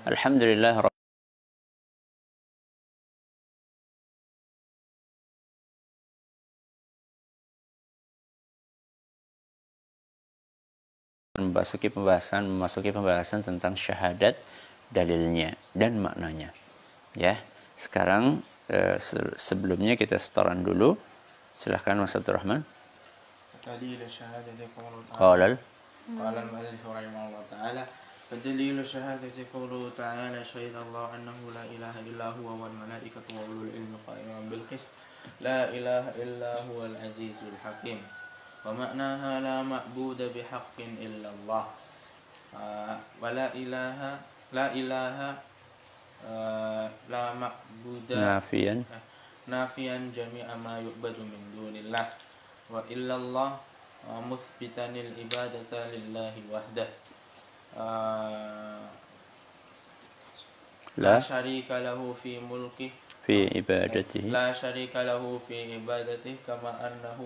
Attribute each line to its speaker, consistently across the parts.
Speaker 1: Alhamdulillah. memasuki pembahasan tentang syahadat, dalilnya dan maknanya. Ya, sekarang sebelumnya kita setoran dulu. Silahkan Mas Abdul Rahman.
Speaker 2: دليل الشهادة قوله
Speaker 1: قال
Speaker 2: المؤلف رحمه الله تعالى فدليل الشهادة قوله تعالى شهد الله أنه لا إله إلا هو والملائكة وأولو العلم قائما بالقسط لا إله إلا هو العزيز الحكيم ومعناها لا معبود بحق إلا الله ولا إله لا معبود نافيا جميع ما يعبد من دون الله وإلا الله مثبتا العبادة لله وحده لا شريك له في ملكه
Speaker 1: في عبادته
Speaker 2: لا شريك له في عبادته كما أنه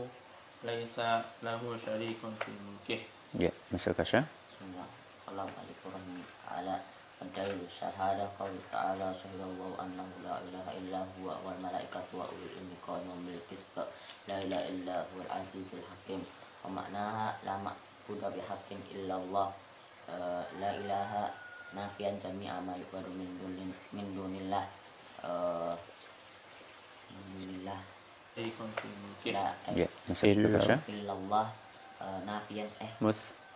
Speaker 2: ليس له شريك في ملكه.
Speaker 1: Ya, masuk Kasya.
Speaker 3: Bismillahirrahmanirrahim. Ta'ala ad-dalil syahada qaul ta'ala syahidallahu annahu la ilaha illa huwa wal malaikatu wa ulul ilmi qa'iman bil qist la ilaha illa huwal azizul hakim wa ma'naha la ma'budu bihaqqin illallah la ilaha nafiyan jami'a ma yu'badu min dunillah
Speaker 1: Ya, masih
Speaker 3: illallah nafiyan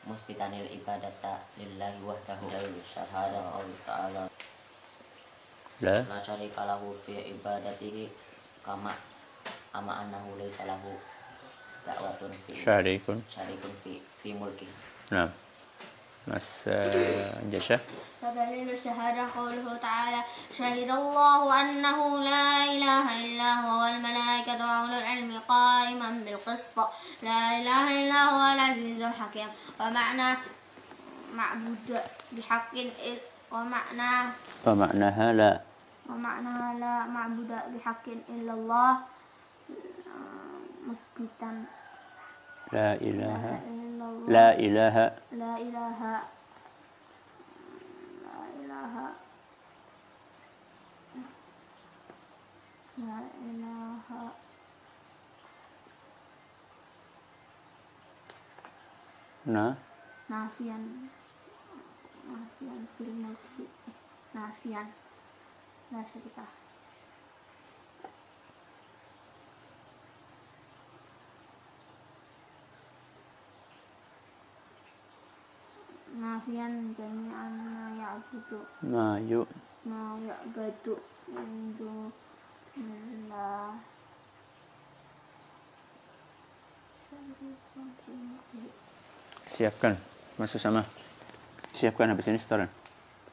Speaker 3: musbitanil ibadata lillahi wahdahu dalil syahada qaul ta'ala la syarika lahu fi ibadatihi kama annahu laysa lahu da'watun fi syarikun fi mulki.
Speaker 1: Nah, Mas Jasya.
Speaker 4: فدليل الشهادة قوله تعالى شهد الله أنه لا إله إلا هو والملائكة وأولو العلم قائما بالقسط لا إله إلا هو العزيز الحكيم ومعنى معبود بحق
Speaker 1: ومعناها لا معبود
Speaker 4: بحق إلا الله مثبتا
Speaker 1: لا إله
Speaker 4: nafian la syarika nafian jami'an ma ya'budu min dunillah.
Speaker 1: Siapkan, masuk sama. Siapkan habis ini setoran.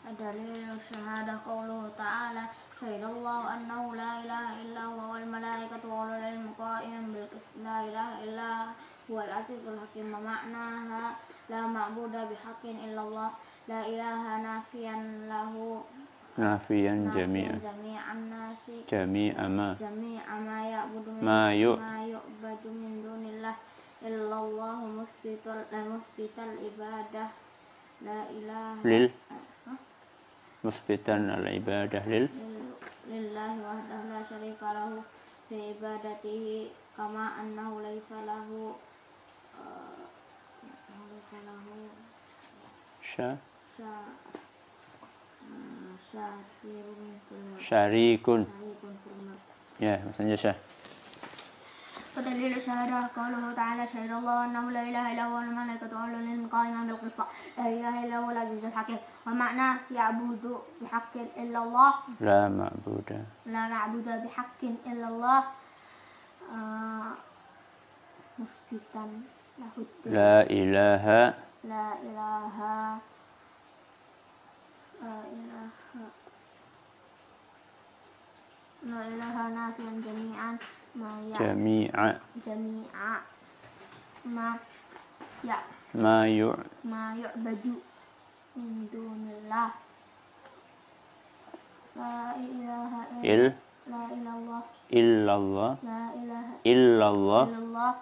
Speaker 4: Dalil syahadah qauluhu ta'ala syahidallahu annahu la ilaha illa huwa wal malaikatu wa ulul ilmi qa'iman bil qist la ilaha illa huwal azizul hakim ma'naha la ma'budu bihaqqin illallah la ilaha nafiyan lahu
Speaker 1: jami'an nasi jami'a ma
Speaker 4: yu'badu min dunillah illallah musbital ibadah la ilaha
Speaker 1: musbitan al-ibadah
Speaker 4: lillahi wahdahu la syarika lahu fi ibadatihi kama annahu laysa lahu
Speaker 1: syarikun. Ya, maksudnya Syah.
Speaker 4: فدليل الشهادة قوله تعالى شهد الله أنه لا إله إلا هو والملائكة وأولو العلم قائما بالقسط لا إله إلا هو العزيز الحكيم ومعنى يعبد بحق إلا الله
Speaker 1: لا معبود
Speaker 4: بحق إلا الله مثبتا له الدين
Speaker 1: لا إله
Speaker 4: نافيا جميعا ما يعبد من دون الله لا إله إلا الله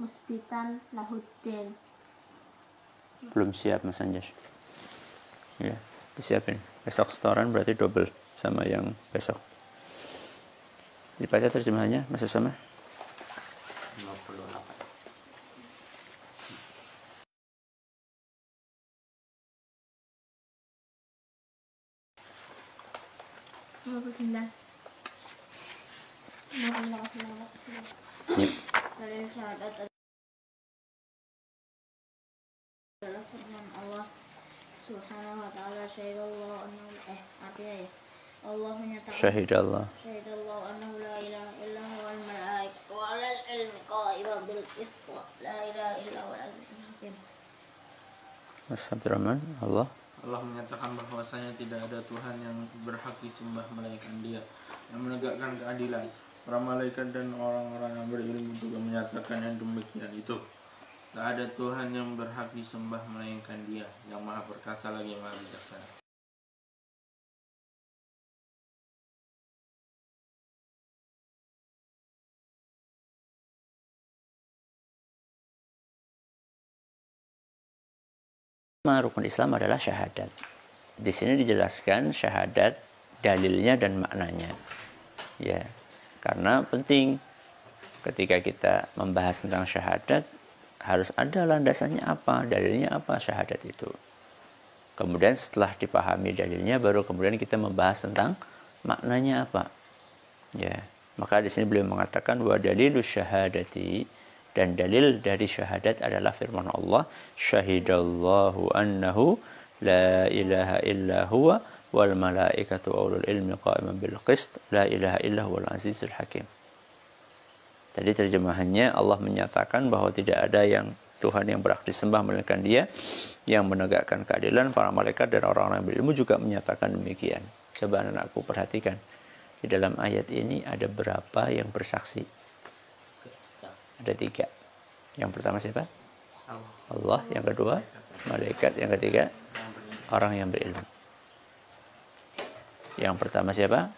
Speaker 4: musbitan lahuddin.
Speaker 1: Belum siap Mas Anjas. Ya, disiapin. Besok setoran berarti double sama yang besok. Dibaca terjemahannya, Mas Usama.
Speaker 3: 58.
Speaker 4: Dalil syahadat adalah firman Allah Subhanahu wa taala, syahidallahu annahu artinya ya, Allah menyatakan
Speaker 1: Syahidallah
Speaker 4: annahu la ilaha illa huwal malaikatu wa ulul ilmi qa'iman bil qist la ilaha illa huwal azizul hakim.
Speaker 1: Mas Abdurrahman, Allah
Speaker 2: menyatakan bahwasanya tidak ada Tuhan yang berhak disembah melainkan Dia yang menegakkan keadilan. Para malaikat dan orang-orang yang berilmu juga menyatakan yang demikian itu. Tak ada Tuhan yang berhak disembah melainkan Dia yang Maha Perkasa lagi Maha Bijaksana.
Speaker 1: Rukun Islam adalah syahadat. Di sini dijelaskan syahadat, dalilnya dan maknanya. Ya, karena penting ketika kita membahas tentang syahadat harus ada landasannya apa, dalilnya apa syahadat itu. Kemudian setelah dipahami dalilnya baru kemudian kita membahas tentang maknanya apa. Ya, maka di sini beliau mengatakan wa dalilus syahadati, dan dalil dari syahadat adalah firman Allah, syahidallahu annahu la ilaha illa huwa wal malaikatu wa ulul ilmi qa'iman bil qist la ilaha illa huwal azizul hakim. Tadi terjemahannya, Allah menyatakan bahwa tidak ada yang Tuhan yang berhak disembah melainkan Dia yang menegakkan keadilan. Para malaikat dan orang-orang yang berilmu juga menyatakan demikian. Coba anak-anakku perhatikan, di dalam ayat ini ada berapa yang bersaksi? Ada 3. Yang pertama siapa? Allah. Yang kedua malaikat. Yang ketiga orang yang berilmu. Yang pertama siapa?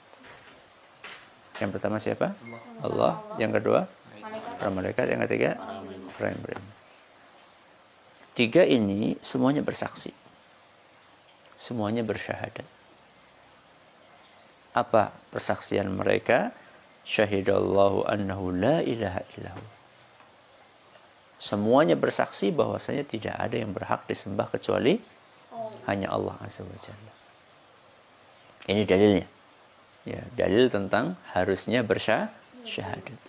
Speaker 1: Allah. Yang kedua para malaikat. Yang ketiga orang yang berilmu. 3 ini semuanya bersaksi, semuanya bersyahadat. Apa persaksian mereka? Syahidallahu annahu la ilaha illahu. Semuanya bersaksi bahwasanya tidak ada yang berhak disembah kecuali hanya Allah Azza wa Jalla. Ini dalilnya. Ya, dalil tentang harusnya bersyahadat.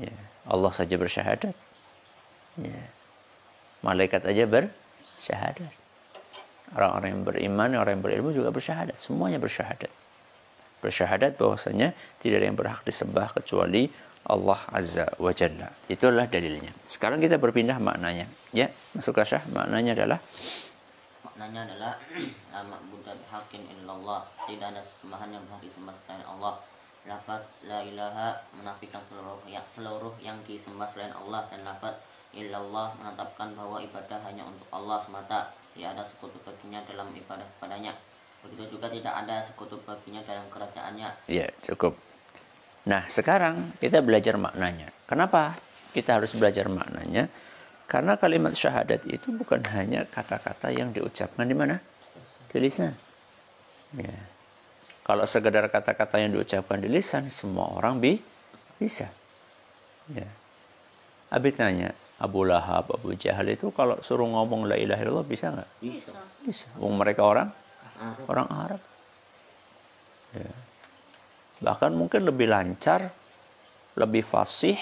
Speaker 1: Ya, Allah saja bersyahadat. Ya. Malaikat aja bersyahadat. Orang-orang yang beriman, orang yang berilmu juga bersyahadat. Semuanya bersyahadat. Bersyahadat bahwasanya tidak ada yang berhak disembah kecuali Allah Azza wa Jalla. Itulah dalilnya. Sekarang kita berpindah maknanya. Ya, masuk ke syah. Maknanya adalah
Speaker 3: La ma'budu bihaqqin illallah. Tidak ada sembahan yang berhak disembah selain Allah. Lafaz la ilaha menafikan seluruh yang disembah selain Allah, dan lafaz illallah menetapkan bahwa ibadah hanya untuk Allah semata. Tidak ada sekutu baginya dalam ibadah kepadanya. Begitu juga tidak ada sekutu baginya dalam kerajaannya.
Speaker 1: Ya, cukup. Nah, sekarang kita belajar maknanya. Kenapa kita harus belajar maknanya? Karena kalimat syahadat itu bukan hanya kata-kata yang diucapkan di mana? Di lisan. Ya. Kalau sekedar kata-kata yang diucapkan di lisan, semua orang bisa. Ya. Abi tanya, Abu Lahab, Abu Jahal itu kalau suruh ngomong la ilaha illallah bisa nggak? Bisa. Mereka orang Arab. Ya. Bahkan mungkin lebih lancar, lebih fasih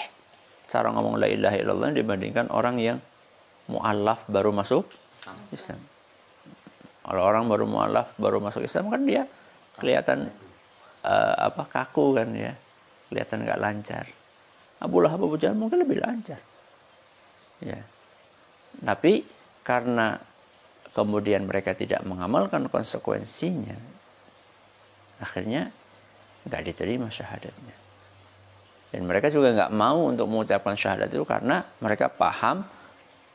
Speaker 1: cara ngomong la ilaha illallah dibandingkan orang yang mu'allaf baru masuk Islam. Kalau orang baru mu'allaf baru masuk Islam kan dia kelihatan kaku kan ya, kelihatan nggak lancar. Abu Lahab, Abu Jahal mungkin lebih lancar. Ya. Tapi karena kemudian mereka tidak mengamalkan konsekuensinya, akhirnya nggak diterima syahadatnya. Dan mereka juga nggak mau untuk mengucapkan syahadat itu karena mereka paham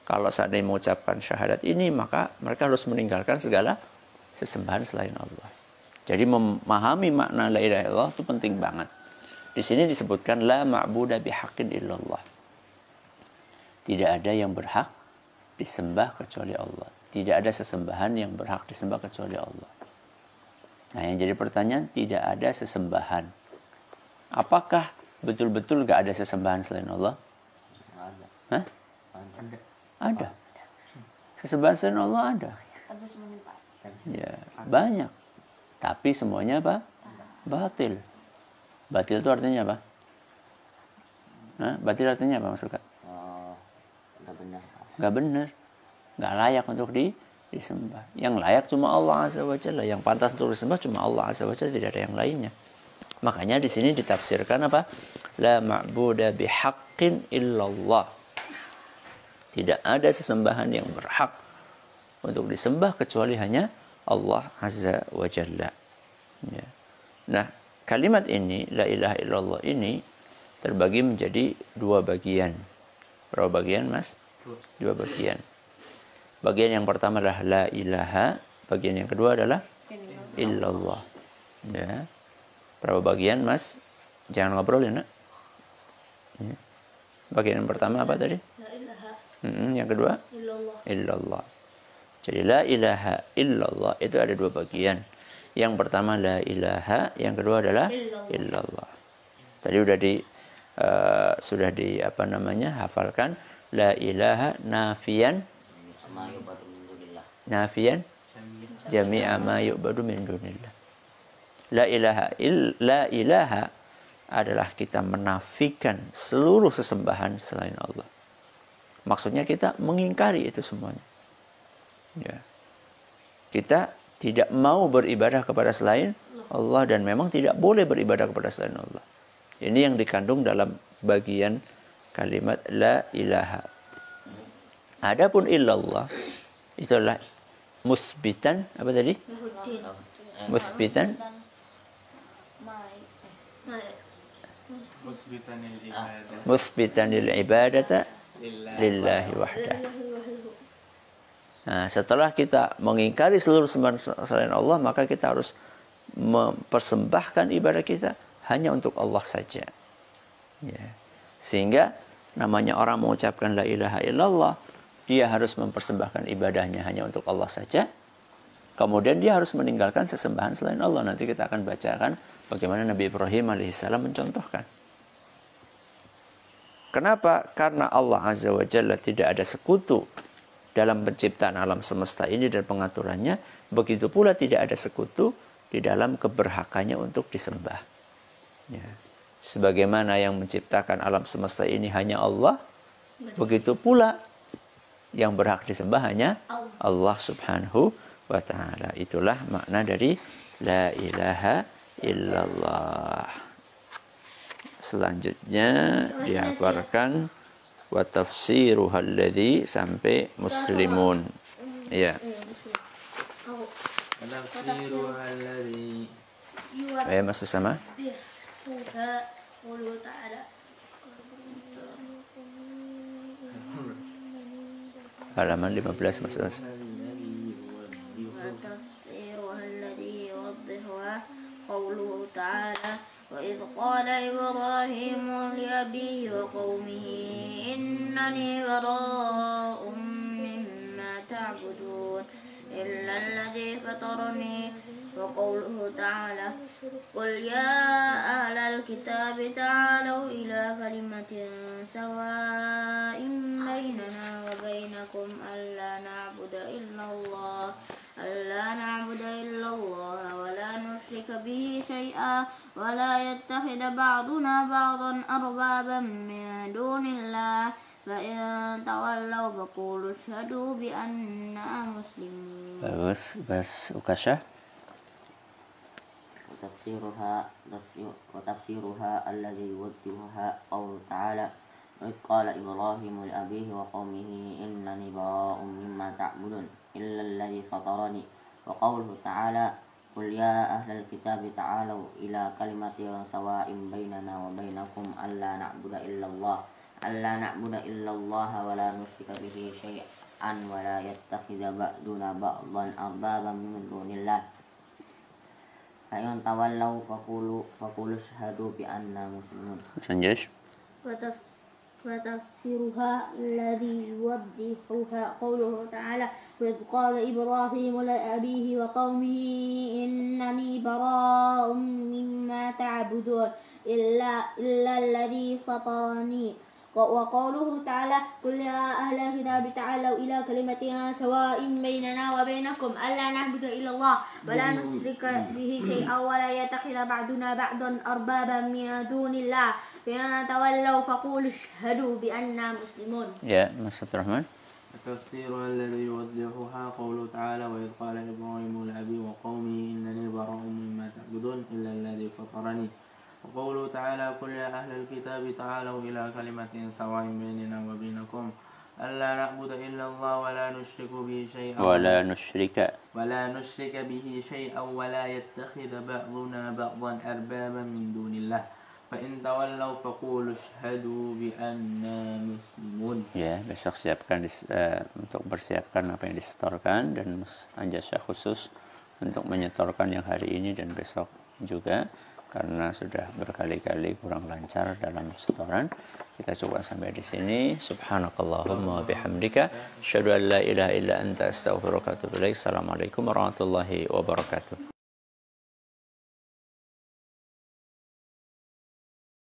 Speaker 1: kalau seandainya mengucapkan syahadat ini maka mereka harus meninggalkan segala sesembahan selain Allah. Jadi memahami makna la ilaha illallah itu penting banget. Di sini disebutkan la ma'budu bihaqqin illallah. Tidak ada yang berhak disembah kecuali Allah. Tidak ada sesembahan yang berhak disembah kecuali Allah. Nah, yang jadi pertanyaan, tidak ada sesembahan. Apakah betul-betul gak ada sesembahan selain Allah?
Speaker 3: Ada.
Speaker 1: Hah?
Speaker 3: Ada.
Speaker 1: Ada. Sesembahan selain Allah ada.
Speaker 4: Tapi semuanya Pak.
Speaker 1: Ya, banyak. Tapi semuanya apa? Batil. Batil itu artinya apa? Hah? Batil artinya apa maksudnya?
Speaker 3: Oh, nggak benar.
Speaker 1: Gak benar. Gak layak untuk disembah. Yang layak cuma Allah Azza wa Jalla. Yang pantas untuk disembah cuma Allah Azza wa Jalla, tidak ada yang lainnya. Makanya di sini ditafsirkan apa? La ma'buda bihaqqin illallah. Tidak ada sesembahan yang berhak untuk disembah kecuali hanya Allah Azza wa Jalla. Ya. Nah, kalimat ini, la ilaha illallah ini terbagi menjadi dua bagian. Berapa bagian, Mas? Dua bagian. Bagian yang pertama adalah la ilaha, bagian yang kedua adalah illallah. Ya. Berapa bagian, Mas? Jangan ngobrol ya, Nak. Ya. Bagian yang pertama apa tadi?
Speaker 4: La ilaha
Speaker 1: Yang kedua?
Speaker 4: illallah.
Speaker 1: Illallah. Jadi la ilaha illallah itu ada dua bagian. Yang pertama la ilaha, yang kedua adalah illallah. Tadi sudah di hafalkan la ilaha nafian jami'a ma yu'badu min dunillah. La ilaha adalah kita menafikan seluruh sesembahan selain Allah. Maksudnya kita mengingkari itu semuanya. Ya. Kita tidak mau beribadah kepada selain Allah dan memang tidak boleh beribadah kepada selain Allah. Ini yang dikandung dalam bagian kalimat la ilaha. Adapun illallah itu adalah musbitan, apa tadi? Musbitan musbitan lil ibadata lillahi wahdah. Nah, setelah kita mengingkari seluruh sembahan selain Allah, maka kita harus mempersembahkan ibadah kita hanya untuk Allah saja. Ya. Sehingga namanya orang mengucapkan la ilaha illallah, dia harus mempersembahkan ibadahnya hanya untuk Allah saja. Kemudian dia harus meninggalkan sesembahan selain Allah. Nanti kita akan bacakan bagaimana Nabi Ibrahim alaihissalam mencontohkan. Kenapa? Karena Allah Azza wa Jalla tidak ada sekutu dalam penciptaan alam semesta ini dan pengaturannya. Begitu pula tidak ada sekutu di dalam keberhakannya untuk disembah. Ya. Sebagaimana yang menciptakan alam semesta ini hanya Allah, begitu pula yang berhak disembah hanya Allah Subhanahu wa ta'ala. Itulah makna dari la ilaha illallah. Selanjutnya dihafalkan wa tafsiruha alladhi sampai muslimun. Ya.
Speaker 2: Tafsiruha alladhi
Speaker 1: Masuk sama?
Speaker 4: Qawluhu ta'ala
Speaker 1: Halaman 15 Mas.
Speaker 4: وتفسيرها الذي يوضحها قوله تعالى وإذ قال إبراهيم لأبيه وقومه إنني براء مما تعبدون إلا الذي فطرني وقوله تعالى قل يا أهل الكتاب تعالوا إلى كلمة سواء بيننا وبينكم ألا نعبد إلا الله ولا نشرك به شيئا ولا يتخذ بعضنا بعضا أربابا من دون الله فإن تولوا فقولوا اشهدوا بأننا مسلمون.
Speaker 1: Bagus, Bas Ukasha.
Speaker 3: وتفسيرها الذي يوضحها قوله تعالى وإذ قال إبراهيم لأبيه وقومه إنني براء مما تعبدون إلا الذي فطرني وقوله تعالى قل يا أهل الكتاب تعالوا إلى كلمة سواء بيننا وبينكم ألا نعبد إلا الله ولا نشرك به شيئا ولا يتخذ بعضنا بعضا أربابا من دون الله فإن تولوا فقولوا اشهدوا بأننا مسلمون.
Speaker 1: Sanjesh.
Speaker 4: وتفسيرها الذي يوضحها قوله تعالى وإذ قال إبراهيم لأبيه وقومه إنني براء مما تعبدون إلا الذي فطرني وقوله تعالى قل يا أهل الكتاب تعالوا إلى كلمة سواء بيننا وبينكم ألا نعبد إلا الله ولا نشرك به شيئا ولا يتخذ بعضنا بعضا أربابا من دون الله فإن تولوا فقولوا اشهدوا بأننا مسلمون.
Speaker 1: Ya, Mas Abdurrahman.
Speaker 2: التفسير الذي يوضحها قوله تعالى وإذ قال إبراهيم لأبيه وقومه إنني براء مما تعبدون إلا الذي فطرني وقوله تعالى قل يا أهل الكتاب تعالوا إلى كلمة سواء بيننا وبينكم ألا نعبد إلا الله ولا نشرك به شيئا ولا نشرك به شيئا ولا يتخذ بعضنا بعضا أربابا من دون الله فإن تولوا فقولوا اشهدوا بأننا مسلمون.
Speaker 1: Ya, besok siapkan untuk bersiapkan apa yang disetorkan, dan Mas Anjasya khusus untuk menyetorkan yang hari ini dan besok juga, karena sudah berkali-kali kurang lancar dalam setoran. Kita coba sampai di sini. Subhanakallahumma wa bihamdika asyhadu an la ilaha illa anta astaghfiruka wa atubu ilaik. Assalamualaikum warahmatullahi wabarakatuh.